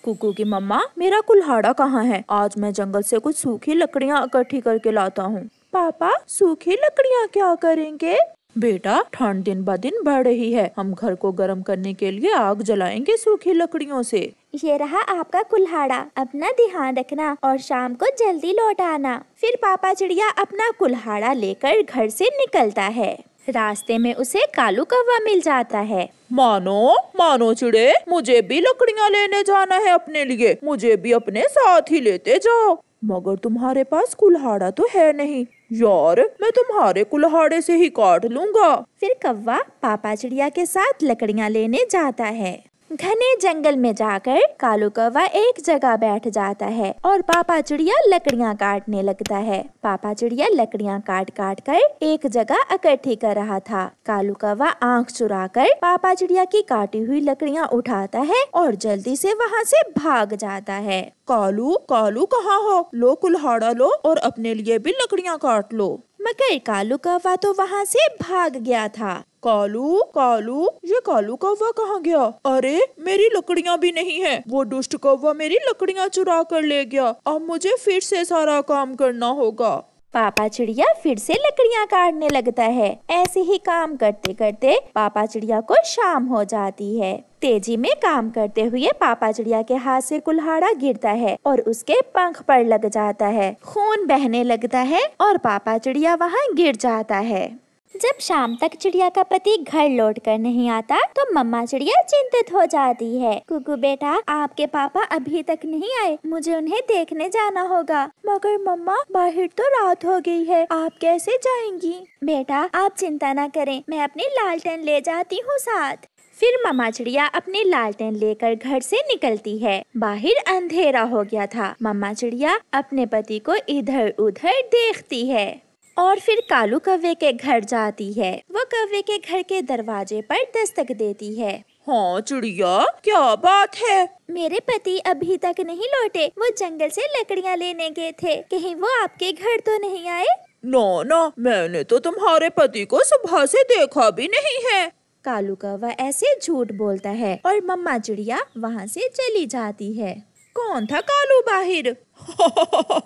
कुकू की मम्मा, मेरा कुल्हाड़ा कहाँ है? आज मैं जंगल से कुछ सूखी लकड़ियाँ इकट्ठी करके लाता हूँ। पापा, सूखी लकड़ियाँ क्या करेंगे? बेटा, ठंड दिन ब दिन बढ़ रही है। हम घर को गर्म करने के लिए आग जलाएंगे सूखी लकड़ियों से। ये रहा आपका कुल्हाड़ा, अपना ध्यान रखना और शाम को जल्दी लौट आना। फिर पापा चिड़िया अपना कुल्हाड़ा लेकर घर से निकलता है। रास्ते में उसे कालू कौवा मिल जाता है। मानो चिड़े, मुझे भी लकड़ियाँ लेने जाना है अपने लिए। मुझे भी अपने साथ ही लेते जाओ। मगर तुम्हारे पास कुल्हाड़ा तो है नहीं। यार, मैं तुम्हारे कुल्हाड़े से ही काट लूंगा। फिर कौवा पापा चिड़िया के साथ लकड़ियाँ लेने जाता है। घने जंगल में जाकर कालू कौवा एक जगह बैठ जाता है और पापा चिड़िया लकड़ियाँ काटने लगता है। पापा चिड़िया लकड़ियाँ काट काट कर एक जगह इकट्ठी कर रहा था। कालू कौवा आंख चुराकर पापा चिड़िया की काटी हुई लकड़ियाँ उठाता है और जल्दी से वहाँ से भाग जाता है। कालू कहाँ हो? लो कुल्हाड़ा लो और अपने लिए भी लकड़ियाँ काट लो। मगर कालू कौवा तो वहाँ से भाग गया था। कालू, ये कालू कौवा कहाँ गया? अरे, मेरी लकड़ियाँ भी नहीं है। वो दुष्ट कौवा मेरी लकड़ियाँ चुरा कर ले गया। अब मुझे फिर से सारा काम करना होगा। पापा चिड़िया फिर से लकड़ियाँ काटने लगता है। ऐसे ही काम करते करते पापा चिड़िया को शाम हो जाती है। तेजी में काम करते हुए पापा चिड़िया के हाथ से कुल्हाड़ा गिरता है और उसके पंख पर लग जाता है। खून बहने लगता है और पापा चिड़िया वहाँ गिर जाता है। जब शाम तक चिड़िया का पति घर लौट कर नहीं आता तो मम्मा चिड़िया चिंतित हो जाती है। कुकू बेटा, आपके पापा अभी तक नहीं आए, मुझे उन्हें देखने जाना होगा। मगर मम्मा, बाहर तो रात हो गई है, आप कैसे जाएंगी? बेटा, आप चिंता न करें, मैं अपनी लालटेन ले जाती हूँ साथ। फिर मम्मा चिड़िया अपनी लालटेन लेकर घर से निकलती है। बाहर अंधेरा हो गया था। मम्मा चिड़िया अपने पति को इधर उधर देखती है और फिर कालू कौवे के घर जाती है। वो कौवे के घर के दरवाजे पर दस्तक देती है। हाँ चिड़िया, क्या बात है? मेरे पति अभी तक नहीं लौटे, वो जंगल से लकड़ियाँ लेने गए थे। कहीं वो आपके घर तो नहीं आए? ना, मैंने तो तुम्हारे पति को सुबह से देखा भी नहीं है। कालू कौवा ऐसे झूठ बोलता है और मम्मा चिड़िया वहाँ से चली जाती है। कौन था कालू बाहिर?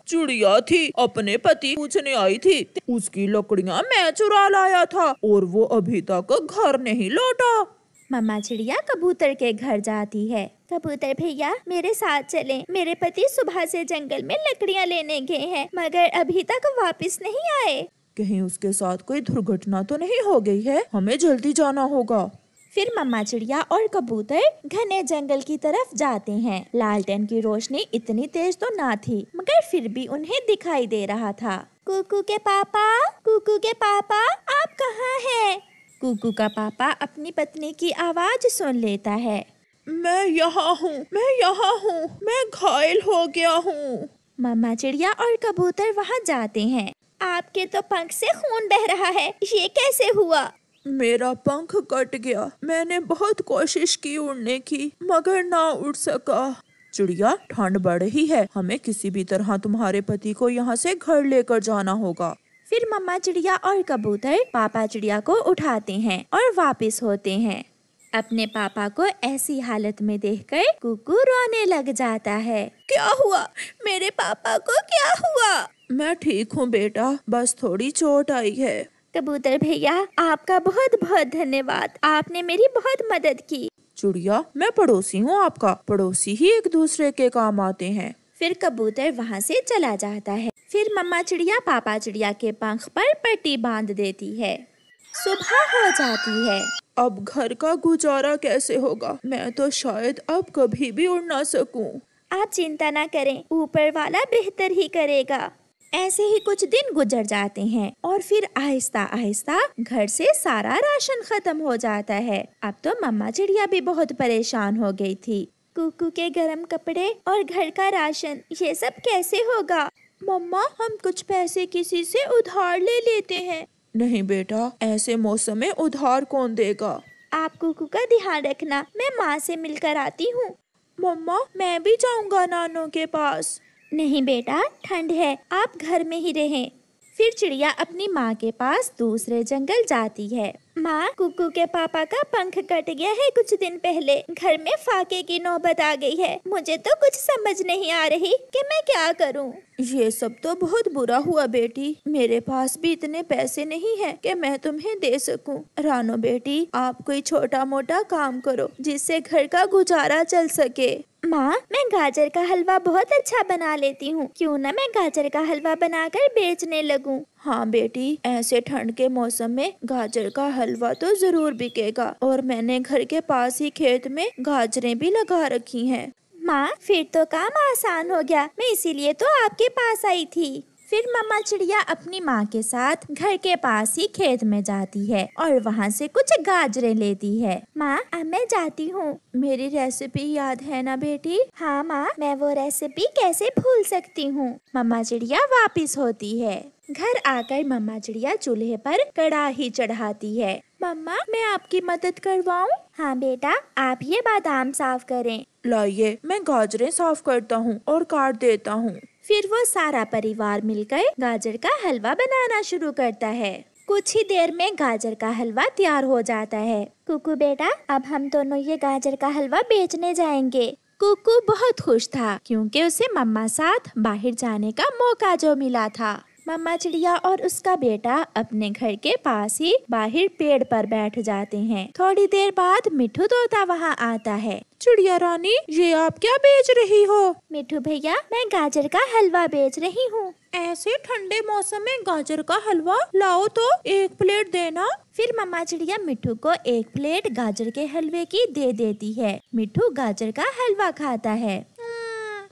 चिड़िया थी, अपने पति पूछने आई थी। उसकी लकड़ियाँ मैं चुरा लाया था और वो अभी तक घर नहीं लौटा। मम्मा चिड़िया कबूतर के घर जाती है। कबूतर भैया, मेरे साथ चलें। मेरे पति सुबह से जंगल में लकड़ियाँ लेने गए हैं मगर अभी तक वापस नहीं आए। कहीं उसके साथ कोई दुर्घटना तो नहीं हो गई है? हमें जल्दी जाना होगा। फिर मम्मा चिड़िया और कबूतर घने जंगल की तरफ जाते हैं। लालटेन की रोशनी इतनी तेज तो ना थी मगर फिर भी उन्हें दिखाई दे रहा था। कुकू के पापा, आप कहाँ हैं? कुकू का पापा अपनी पत्नी की आवाज सुन लेता है। मैं यहाँ हूँ, मैं घायल हो गया हूँ। मम्मा चिड़िया और कबूतर वहाँ जाते हैं। आपके तो पंख से खून बह रहा है, ये कैसे हुआ? मेरा पंख कट गया। मैंने बहुत कोशिश की उड़ने की मगर ना उड़ सका। चिड़िया, ठंड बढ़ रही है, हमें किसी भी तरह तुम्हारे पति को यहाँ से घर लेकर जाना होगा। फिर मम्मा चिड़िया और कबूतर पापा चिड़िया को उठाते हैं और वापस होते हैं। अपने पापा को ऐसी हालत में देखकर कुकू रोने लग जाता है। क्या हुआ? मेरे पापा को क्या हुआ? मैं ठीक हूँ बेटा, बस थोड़ी चोट आई है। कबूतर भैया, आपका बहुत बहुत धन्यवाद, आपने मेरी बहुत मदद की। चिड़िया, मैं पड़ोसी हूँ आपका। पड़ोसी ही एक दूसरे के काम आते हैं। फिर कबूतर वहाँ से चला जाता है। फिर मम्मा चिड़िया पापा चिड़िया के पंख पर पट्टी बांध देती है। सुबह हो जाती है। अब घर का गुजारा कैसे होगा? मैं तो शायद अब कभी भी उड़ ना सकूं। आप चिंता ना करें, ऊपर वाला बेहतर ही करेगा। ऐसे ही कुछ दिन गुजर जाते हैं और फिर आहिस्ता आहिस्ता घर से सारा राशन खत्म हो जाता है। अब तो मम्मा चिड़िया भी बहुत परेशान हो गई थी। कुकू के गर्म कपड़े और घर का राशन, ये सब कैसे होगा? मम्मा, हम कुछ पैसे किसी से उधार ले लेते हैं। नहीं बेटा, ऐसे मौसम में उधार कौन देगा? आप कुकू का ध्यान रखना, मैं माँ से मिलकर आती हूँ। मम्मा, मैं भी जाऊँगा नानों के पास। नहीं बेटा, ठंड है, आप घर में ही रहें। फिर चिड़िया अपनी माँ के पास दूसरे जंगल जाती है। माँ, कुकू के पापा का पंख कट गया है कुछ दिन पहले। घर में फाके की नौबत आ गई है। मुझे तो कुछ समझ नहीं आ रही कि मैं क्या करूँ। ये सब तो बहुत बुरा हुआ बेटी। मेरे पास भी इतने पैसे नहीं हैं कि मैं तुम्हें दे सकूं। रानो बेटी, आप कोई छोटा मोटा काम करो जिससे घर का गुजारा चल सके। माँ, मैं गाजर का हलवा बहुत अच्छा बना लेती हूँ। क्यों न मैं गाजर का हलवा बनाकर बेचने लगूं। हाँ बेटी, ऐसे ठंड के मौसम में गाजर का हलवा तो जरूर बिकेगा। और मैंने घर के पास ही खेत में गाजरें भी लगा रखी हैं। माँ, फिर तो काम आसान हो गया। मैं इसीलिए तो आपके पास आई थी। फिर मम्मा चिड़िया अपनी माँ के साथ घर के पास ही खेत में जाती है और वहाँ से कुछ गाजरें लेती है। माँ, अब मैं जाती हूँ। मेरी रेसिपी याद है ना बेटी? हाँ माँ, मैं वो रेसिपी कैसे भूल सकती हूँ। मम्मा चिड़िया वापिस होती है। घर आकर मम्मा चिड़िया चूल्हे पर कढ़ाई चढ़ाती है। मम्मा, मैं आपकी मदद करवाऊँ? हाँ बेटा, आप ये बादाम साफ करें। लाइए, मैं गाजरें साफ करता हूँ और काट देता हूँ। फिर वो सारा परिवार मिलकर गाजर का हलवा बनाना शुरू करता है। कुछ ही देर में गाजर का हलवा तैयार हो जाता है। कुकू बेटा, अब हम दोनों ये गाजर का हलवा बेचने जाएंगे। कुकू बहुत खुश था क्योंकि उसे मम्मा साथ बाहर जाने का मौका जो मिला था। मम्मा चिड़िया और उसका बेटा अपने घर के पास ही बाहर पेड़ पर बैठ जाते हैं। थोड़ी देर बाद मिठू तोता वहाँ आता है। चिड़िया रानी, ये आप क्या बेच रही हो? मिठू भैया, मैं गाजर का हलवा बेच रही हूँ। ऐसे ठंडे मौसम में गाजर का हलवा? लाओ तो 1 प्लेट देना। फिर मम्मा चिड़िया मिठू को 1 प्लेट गाजर के हलवे की दे देती है। मिठू गाजर का हलवा खाता है।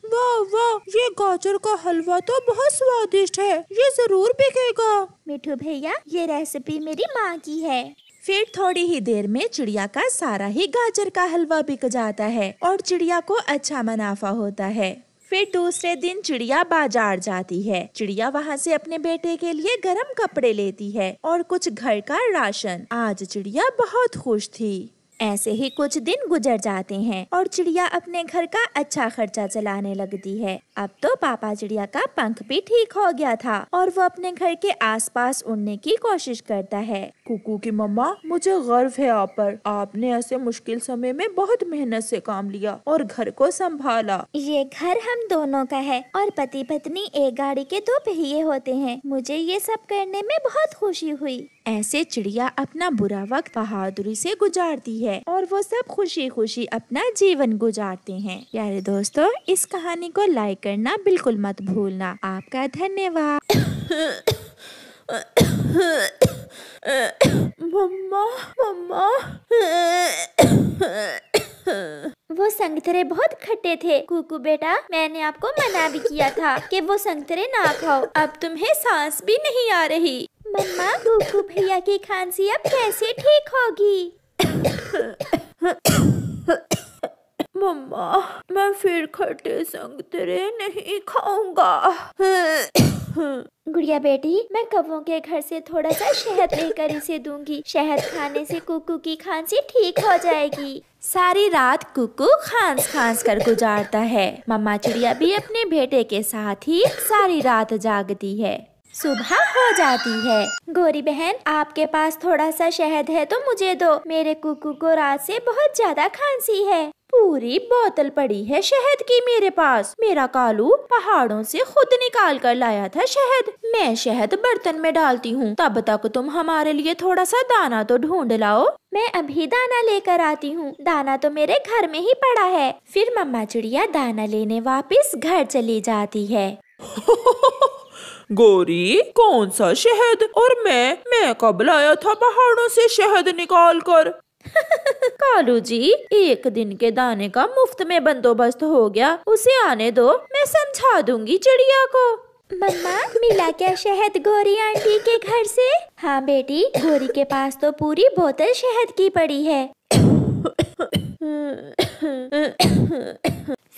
वाह वाह, ये गाजर का हलवा तो बहुत स्वादिष्ट है। ये जरूर बिकेगा। मिठू भैया, ये रेसिपी मेरी माँ की है। फिर थोड़ी ही देर में चिड़िया का सारा ही गाजर का हलवा बिक जाता है और चिड़िया को अच्छा मुनाफा होता है। फिर दूसरे दिन चिड़िया बाजार जाती है। चिड़िया वहाँ से अपने बेटे के लिए गर्म कपड़े लेती है और कुछ घर का राशन। आज चिड़िया बहुत खुश थी। ऐसे ही कुछ दिन गुजर जाते हैं और चिड़िया अपने घर का अच्छा खर्चा चलाने लगती है। अब तो पापा चिड़िया का पंख भी ठीक हो गया था और वो अपने घर के आसपास उड़ने की कोशिश करता है। कुकू की मम्मा, मुझे गर्व है आप पर। आपने ऐसे मुश्किल समय में बहुत मेहनत से काम लिया और घर को संभाला। ये घर हम दोनों का है और पति पत्नी एक गाड़ी के 2 पहिए होते हैं। मुझे ये सब करने में बहुत खुशी हुई। ऐसे चिड़िया अपना बुरा वक्त बहादुरी से गुजारती है और वो सब खुशी खुशी अपना जीवन गुजारते हैं। प्यारे दोस्तों, इस कहानी को लाइक करना बिल्कुल मत भूलना। आपका धन्यवाद। मम्मा मम्मा, वो संगतरे बहुत खट्टे थे। कुकू बेटा, मैंने आपको मना भी किया था कि वो संगतरे ना खाओ। अब तुम्हें सांस भी नहीं आ रही। मम्मा, कुकू भैया की खांसी अब कैसे ठीक होगी? मम्मा, मैं फिर खट्टे संगतरे नहीं खाऊंगा। गुड़िया बेटी, मैं कौवों के घर से थोड़ा सा शहद लेकर इसे दूंगी। शहद खाने से कुकू की खांसी ठीक हो जाएगी। सारी रात कुकू खांस खांस कर गुजारता है। मम्मा चिड़िया भी अपने बेटे के साथ ही सारी रात जागती है। सुबह हो जाती है। गोरी बहन, आपके पास थोड़ा सा शहद है तो मुझे दो। मेरे कुकू को रात से बहुत ज्यादा खांसी है। पूरी बोतल पड़ी है शहद की मेरे पास। मेरा कालू पहाड़ों से खुद निकाल कर लाया था शहद। मैं शहद बर्तन में डालती हूँ, तब तक तुम हमारे लिए थोड़ा सा दाना तो ढूंढ लाओ। मैं अभी दाना लेकर आती हूँ। दाना तो मेरे घर में ही पड़ा है। फिर मम्मा चिड़िया दाना लेने वापस घर चली जाती है। गोरी, कौन सा शहद? और मैं कब लाया था पहाड़ों से शहद निकाल कर? कालू जी, 1 दिन के दाने का मुफ्त में बंदोबस्त हो गया। उसे आने दो, मैं समझा दूंगी चिड़िया को। मम्मा, मिला क्या शहद गोरी आंटी के घर से? हाँ बेटी, गोरी के पास तो पूरी बोतल शहद की पड़ी है।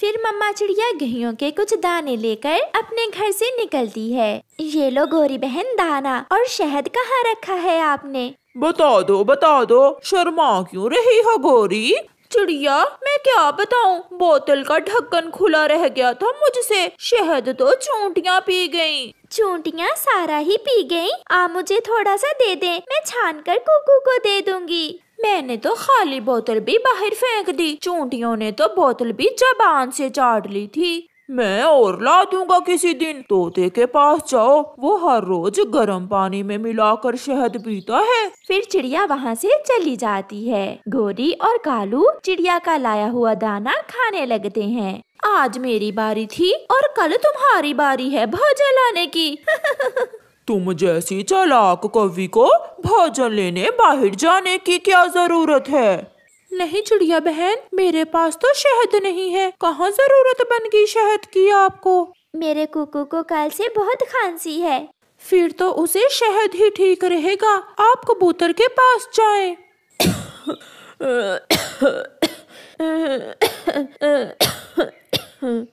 फिर मम्मा चिड़िया गेहूं के कुछ दाने लेकर अपने घर से निकलती है। ये लो गोरी बहन दाना, और शहद कहाँ रखा है आपने? बता दो, शर्मा क्यों रही हो गोरी? चिड़िया, मैं क्या बताऊं, बोतल का ढक्कन खुला रह गया था मुझसे। शहद तो चूंटियां पी गईं। चूंटियां सारा ही पी गईं। आप मुझे थोड़ा सा दे दें, मैं छान कर कुकू को दे दूंगी। मैंने तो खाली बोतल भी बाहर फेंक दी, चूंटियों ने तो बोतल भी जबान से चाट ली थी। मैं और ला दूंगा किसी दिन। तोते के पास जाओ, वो हर रोज गर्म पानी में मिलाकर शहद पीता है। फिर चिड़िया वहाँ से चली जाती है। गोरी और कालू चिड़िया का लाया हुआ दाना खाने लगते हैं। आज मेरी बारी थी और कल तुम्हारी बारी है भोजन लाने की। तुम जैसी चालाक कौवी को भोजन लेने बाहर जाने की क्या जरूरत है? नहीं चिड़िया बहन, मेरे पास तो शहद नहीं है। कहाँ जरूरत बन गई शहद की आपको? मेरे कुकू को कल से बहुत खांसी है। फिर तो उसे शहद ही ठीक रहेगा। आप कबूतर के पास जाएं।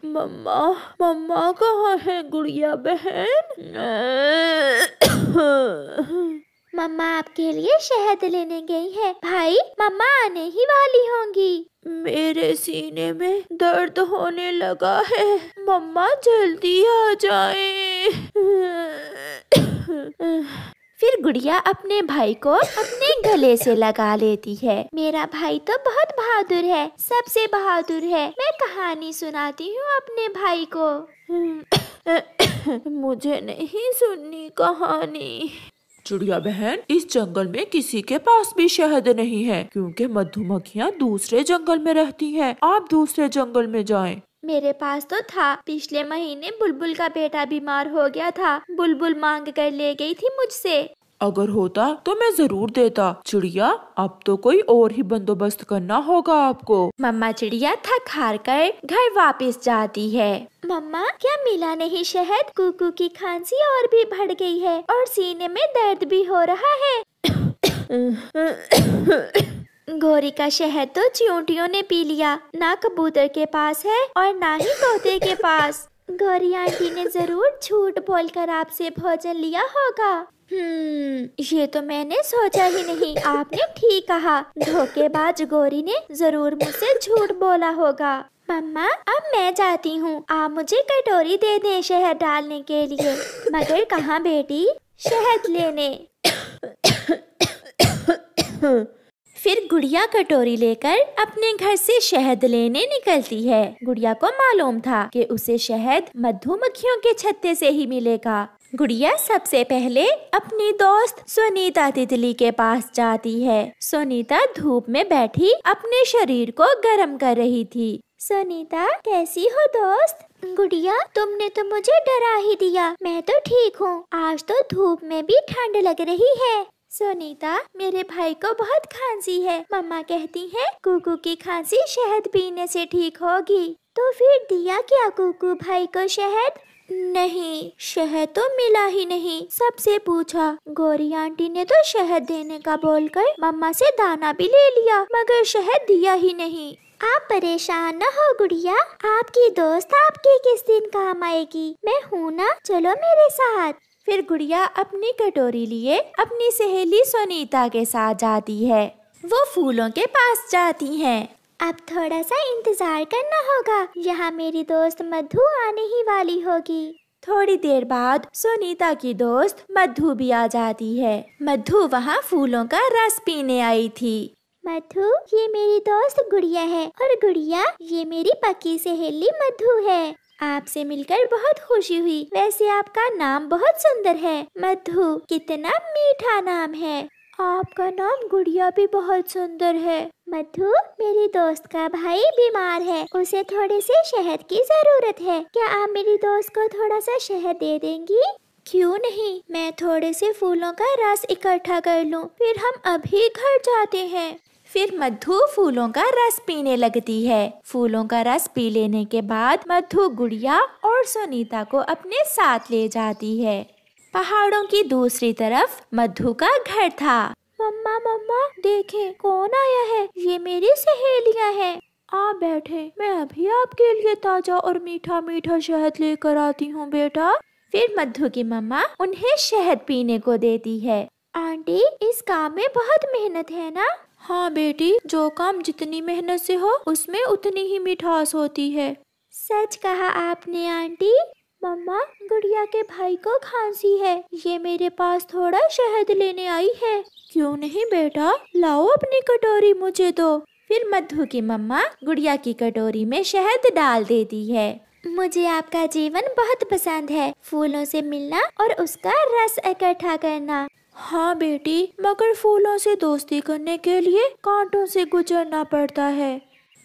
मम्मा, मम्मा कहाँ है गुड़िया बहन? मम्मा आपके लिए शहद लेने गई है। भाई, मम्मा आने ही वाली होंगी। मेरे सीने में दर्द होने लगा है, मम्मा जल्दी आ जाए। फिर गुड़िया अपने भाई को अपने गले से लगा लेती है। मेरा भाई तो बहुत बहादुर है, सबसे बहादुर है। मैं कहानी सुनाती हूँ अपने भाई को। मुझे नहीं सुननी कहानी। चिड़िया बहन, इस जंगल में किसी के पास भी शहद नहीं है, क्योंकि मधुमक्खियाँ दूसरे जंगल में रहती हैं। आप दूसरे जंगल में जाएं। मेरे पास तो था। पिछले महीने बुलबुल का बेटा बीमार हो गया था। बुलबुल मांग कर ले गई थी मुझसे। अगर होता तो मैं जरूर देता। चिड़िया, अब तो कोई और ही बंदोबस्त करना होगा आपको। मम्मा चिड़िया थक हार कर घर वापस जाती है। मम्मा, क्या मिला नहीं शहद? कुकू की खांसी और भी बढ़ गई है और सीने में दर्द भी हो रहा है। गोरी का शहद तो चींटियों ने पी लिया। ना कबूतर के पास है और ना ही तोते के पास। गोरी आंटी ने जरूर झूठ बोलकर आपसे भोजन लिया होगा। ये तो मैंने सोचा ही नहीं। आपने ठीक कहा, धोखेबाज गोरी ने जरूर मुझसे झूठ बोला होगा। मम्मा, अब मैं जाती हूँ। आप मुझे कटोरी दे दें शहद डालने के लिए। मगर कहाँ बेटी? शहद लेने। फिर गुड़िया कटोरी लेकर अपने घर से शहद लेने निकलती है। गुड़िया को मालूम था कि उसे शहद मधुमक्खियों के छत्ते से ही मिलेगा। गुड़िया सबसे पहले अपनी दोस्त सुनीता तितली के पास जाती है। सुनीता धूप में बैठी अपने शरीर को गर्म कर रही थी। सुनीता, कैसी हो दोस्त? गुड़िया, तुमने तो मुझे डरा ही दिया। मैं तो ठीक हूँ। आज तो धूप में भी ठंड लग रही है। सुनीता, मेरे भाई को बहुत खांसी है। मम्मा कहती है कुकू की खांसी शहद पीने से ठीक होगी। तो फिर दिया क्या कुकू भाई को शहद? नहीं, शहद तो मिला ही नहीं। सबसे पूछा। गोरी आंटी ने तो शहद देने का बोलकर मम्मा से दाना भी ले लिया, मगर शहद दिया ही नहीं। आप परेशान न हो गुड़िया, आपकी दोस्त आपके किस दिन काम आएगी। मैं हूँ ना, चलो मेरे साथ। फिर गुड़िया अपनी कटोरी लिए अपनी सहेली सुनीता के साथ जाती है। वो फूलों के पास जाती हैं। अब थोड़ा सा इंतजार करना होगा, यहाँ मेरी दोस्त मधु आने ही वाली होगी। थोड़ी देर बाद सुनीता की दोस्त मधु भी आ जाती है। मधु वहाँ फूलों का रस पीने आई थी। मधु, ये मेरी दोस्त गुड़िया है और गुड़िया ये मेरी पक्की सहेली मधु है। आपसे मिलकर बहुत खुशी हुई। वैसे आपका नाम बहुत सुंदर है। मधु, कितना मीठा नाम है। आपका नाम गुड़िया भी बहुत सुंदर है। मधु, मेरी दोस्त का भाई बीमार है, उसे थोड़े से शहद की जरूरत है। क्या आप मेरी दोस्त को थोड़ा सा शहद दे देंगी? क्यों नहीं, मैं थोड़े से फूलों का रस इकट्ठा कर लूं, फिर हम अभी घर जाते हैं। फिर मधु फूलों का रस पीने लगती है। फूलों का रस पी लेने के बाद मधु गुड़िया और सुनीता को अपने साथ ले जाती है। पहाड़ों की दूसरी तरफ मधु का घर था। मम्मा मम्मा, देखें कौन आया है। ये मेरी सहेलियां हैं। आप बैठे, मैं अभी आपके लिए ताजा और मीठा मीठा शहद लेकर आती हूँ बेटा। फिर मधु की मम्मा उन्हें शहद पीने को देती है। आंटी, इस काम में बहुत मेहनत है ना? हाँ बेटी, जो काम जितनी मेहनत से हो उसमें उतनी ही मिठास होती है। सच कहा आपने आंटी। मम्मा, गुड़िया के भाई को खांसी है, ये मेरे पास थोड़ा शहद लेने आई है। क्यों नहीं बेटा, लाओ अपनी कटोरी मुझे दो। फिर मधु की मम्मा गुड़िया की कटोरी में शहद डाल देती है। मुझे आपका जीवन बहुत पसंद है, फूलों से मिलना और उसका रस इकट्ठा करना। हाँ बेटी, मगर फूलों से दोस्ती करने के लिए कांटों से गुजरना पड़ता है।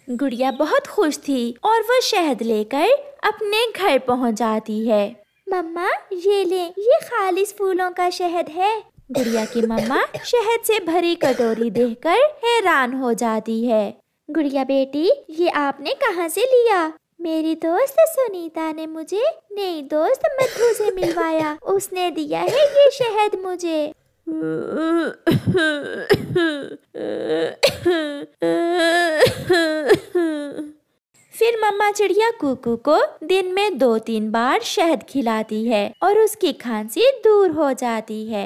गुड़िया बहुत खुश थी और वो शहद लेकर अपने घर पहुंच जाती है। मम्मा, ये ले, ये खालिस फूलों का शहद है। गुड़िया की मम्मा शहद से भरी कटोरी देखकर हैरान हो जाती है। गुड़िया बेटी, ये आपने कहाँ से लिया? मेरी दोस्त सुनीता ने मुझे नई दोस्त मधु से मिलवाया, उसने दिया है ये शहद मुझे। फिर मम्मा चिड़िया कुकू को दिन में 2-3 बार शहद खिलाती है और उसकी खांसी दूर हो जाती है।